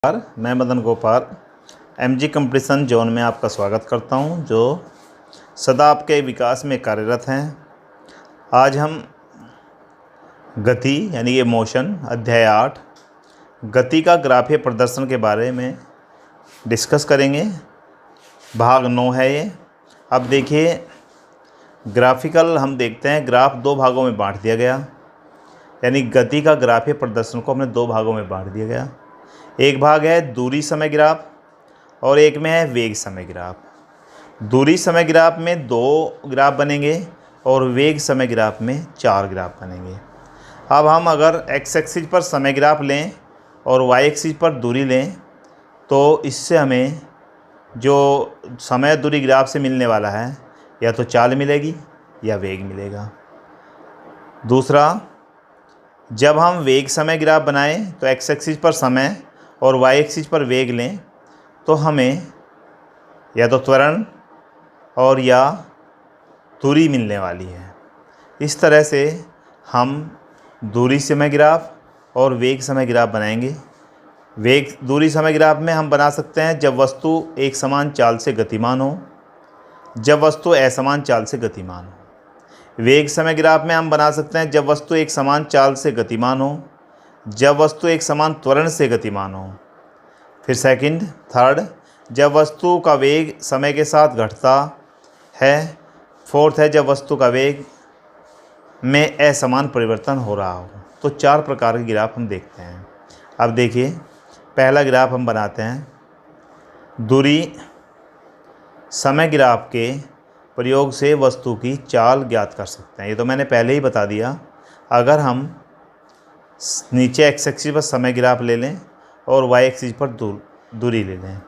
मैं Madan Gopal MG competition zone में आपका स्वागत करता हूं, जो सदा आपके विकास में कार्यरत हैं। आज हम गति यानी कि मोशन अध्याय 8 गति का ग्राफीय प्रदर्शन के बारे में डिस्कस करेंगे। भाग 9 है ये। अब देखिए, ग्राफिकल हम देखते हैं, ग्राफ दो भागों में बांट दिया गया, यानी गति का ग्राफीय प्रदर्शन को हमने दो भागों में बांट दिया गया। एक भाग है दूरी समय ग्राफ और एक में है वेग समय ग्राफ। दूरी समय ग्राफ में 2 ग्राफ बनेंगे और वेग समय ग्राफ में 4 ग्राफ बनेंगे। अब हम अगर एक्स एक्सिस पर समय ग्राफ लें और वाई एक्सिस पर दूरी लें, तो इससे हमें जो समय दूरी ग्राफ से मिलने वाला है, या तो चाल मिलेगी या वेग मिलेगा। दूसरा, जब हम वेग समय ग्राफ बनाएं तो एक्स एक्सिस पर समय और वाई एक्सिस पर वेग लें, तो हमें या तो त्वरण और या दूरी मिलने वाली है। इस तरह से हम दूरी समय ग्राफ और वेग समय ग्राफ बनाएंगे। दूरी समय ग्राफ में हम बना सकते हैं जब वस्तु एक समान चाल से गतिमान हो, जब वस्तु असमान चाल से गतिमान हो। वेग समय ग्राफ में हम बना सकते हैं जब वस्तु एक समान चाल से गतिमान हो, जब वस्तु एक समान त्वरण से गतिमान हो। फिर थर्ड, जब वस्तु का वेग समय के साथ घटता है। फोर्थ है जब वस्तु का वेग में असमान परिवर्तन हो रहा हो। तो 4 प्रकार के ग्राफ हम देखते हैं। अब देखिए, पहला ग्राफ हम बनाते हैं। दूरी समय ग्राफ के प्रयोग से वस्तु की चाल ज्ञात कर सकते हैं। ये तो मैंने पहले ही बता दिया। अगर हम नीचे एक्स एक्सिस पर समय ग्राफ ले लें और वाई एक्सिस पर दूरी ले लें।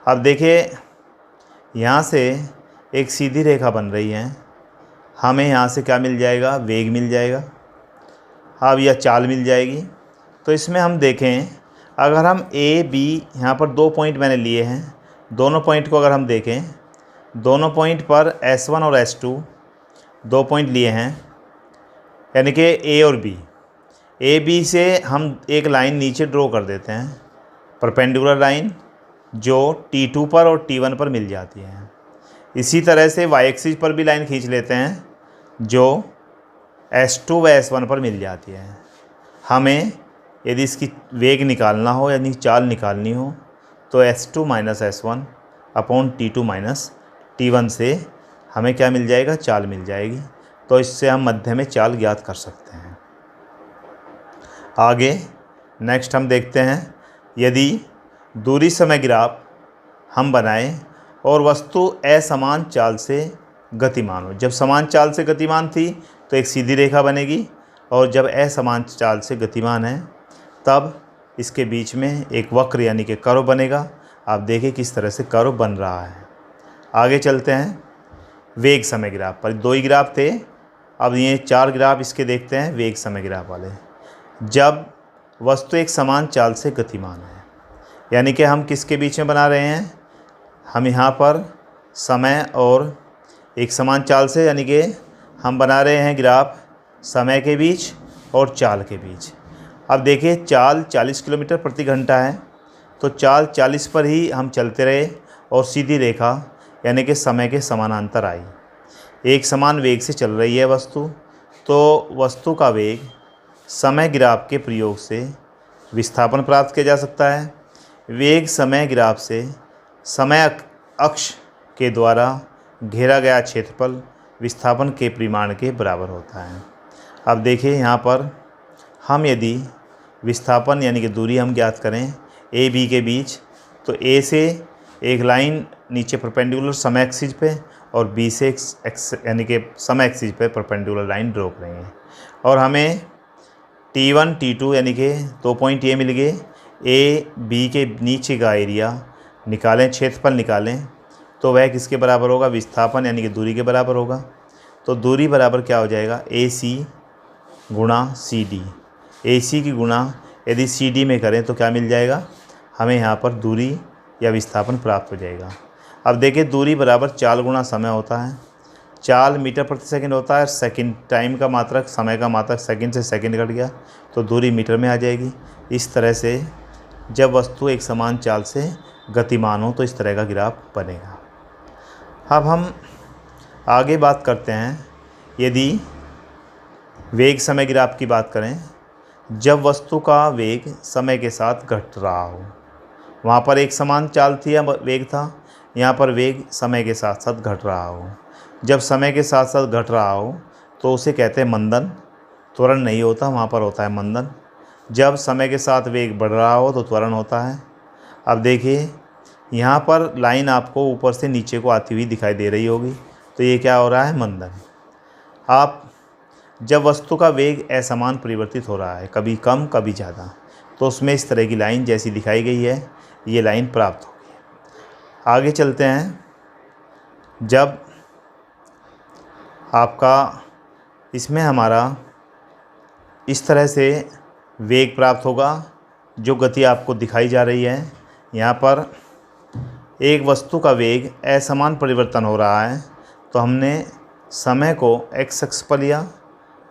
अब देखिए, यहाँ से एक सीधी रेखा बन रही है, हमें यहाँ से क्या मिल जाएगा? वेग मिल जाएगा। अब यह चाल मिल जाएगी। तो इसमें हम देखें, अगर हम ए बी, यहाँ पर 2 पॉइंट मैंने लिए हैं, दोनों पॉइंट को अगर हम देखें, दोनों पॉइंट पर S1 और S2 2 पॉइंट लिए हैं, यानी कि ए और बी। ए बी से हम एक लाइन नीचे ड्रॉ कर देते हैं, परपेंडिकुलर लाइन, जो T2 पर और T1 पर मिल जाती है। इसी तरह से वाई एक्सिस पर भी लाइन खींच लेते हैं, जो S2 व S1 पर मिल जाती है। हमें यदि इसकी वेग निकालना हो यानी चाल निकालनी हो, तो S2 minus S1 upon T2 minus T1 से हमें क्या मिल जाएगा? चाल मिल जाएगी। तो इससे हम मध्य में चाल ज्ञात कर सकते हैं। आगे नेक्स्ट हम देखते हैं, यदि दूरी समय ग्राफ हम बनाएं और वस्तु असमान चाल से गतिमान हो। जब समान चाल से गतिमान थी तो एक सीधी रेखा बनेगी, और जब असमान चाल से गतिमान है तब इसके बीच में एक वक्र यानी कि कर्व बनेगा। आप देखिए किस तरह से कर्व बन रहा है। आगे चलते हैं, वेग समय ग्राफ पर 2 ही ग्राफ थे, अब ये 4 ग्राफ इसके देखते हैं, वेग समय ग्राफ वाले। जब वस्तु एक समान चाल से गतिमान है, यानी कि हम किसके बीच में बना रहे हैं? हम यहाँ पर समय और एक समान चाल से, यानी कि हम बना रहे हैं ग्राफ समय के बीच और चाल के बीच। अब देखिए, चाल 40 किलोमीटर प्रति घंटा है, तो चाल 40 पर ही हम चलते रहे और सीधी रेखा यानी कि समय के समानांतर आई। एक समान वेग से चल रही है वस्तु, तो वस्तु का वेग समय ग्राफ के प्रयोग से विस्थापन प्राप्त किया जा सकता है। वेग समय ग्राफ से समय अक्ष के द्वारा घेरा गया क्षेत्रफल विस्थापन के परिमाण के बराबर होता है। अब देखिए, यहाँ पर हम यदि विस्थापन यानी कि दूरी हम ज्ञात करें ए बी के बीच, तो ए से एक लाइन नीचे परपेंडिकुलर समय एक्सिस पे और बी से एक्स यानी कि समय एक्सिस पे परपेंडिकुलर लाइन ड्रॉ करेंगे, और हमें T1 T2 यानी कि 2 पॉइंट ये मिल गए। ए बी के नीचे का एरिया निकालें, क्षेत्रफल निकालें, तो वह किसके बराबर होगा? विस्थापन यानी कि दूरी के बराबर होगा। तो दूरी बराबर क्या हो जाएगा? AC गुणा CD। AC की गुणा यदि CD में करें तो क्या मिल जाएगा? हमें यहाँ पर दूरी या विस्थापन प्राप्त हो जाएगा। अब देखिए, दूरी बराबर चाल गुणा समय होता है। चाल मीटर प्रति सेकंड होता है, सेकंड टाइम का मात्रक, समय का मात्रक सेकंड से सेकंड घट गया तो दूरी मीटर में आ जाएगी। इस तरह से जब वस्तु एक समान चाल से गतिमान हो तो इस तरह का ग्राफ बनेगा। अब हम आगे बात करते हैं, यदि वेग समय ग्राफ की बात करें, जब वस्तु का वेग समय के साथ घट रहा हो, वहाँ पर एक समान चाल थी या वेग था, यहाँ पर वेग समय के साथ साथ घट रहा हो। जब समय के साथ साथ घट रहा हो तो उसे कहते हैं मंदन। त्वरण नहीं होता, वहाँ पर होता है मंदन। जब समय के साथ वेग बढ़ रहा हो तो त्वरण होता है। अब देखिए, यहाँ पर लाइन आपको ऊपर से नीचे को आती हुई दिखाई दे रही होगी, तो ये क्या हो रहा है? मंदन। आप जब वस्तु का वेग असमान परिवर्तित हो रहा है, कभी कम कभी ज़्यादा, तो उसमें इस तरह की लाइन जैसी दिखाई गई है, ये लाइन प्राप्त होगी। आगे चलते हैं। जब आपका इसमें हमारा इस तरह से वेग प्राप्त होगा, जो गति आपको दिखाई जा रही है, यहाँ पर एक वस्तु का वेग असमान परिवर्तन हो रहा है, तो हमने समय को x अक्ष पर लिया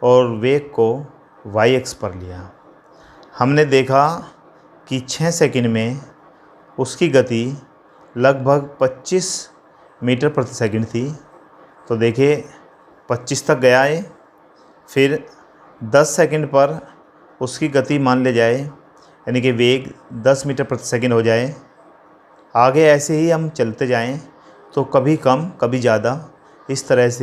और वेग को y अक्ष पर लिया। हमने देखा कि 6 सेकंड में उसकी गति लगभग 25 मीटर प्रति सेकंड थी। तो देखिए 25 तक गया है, फिर 10 सेकंड पर उसकी गति मान ले जाए, यानी कि वेग 10 मीटर प्रति सेकंड हो जाए। आगे ऐसे ही हम चलते जाएं तो कभी कम कभी ज़्यादा इस तरह से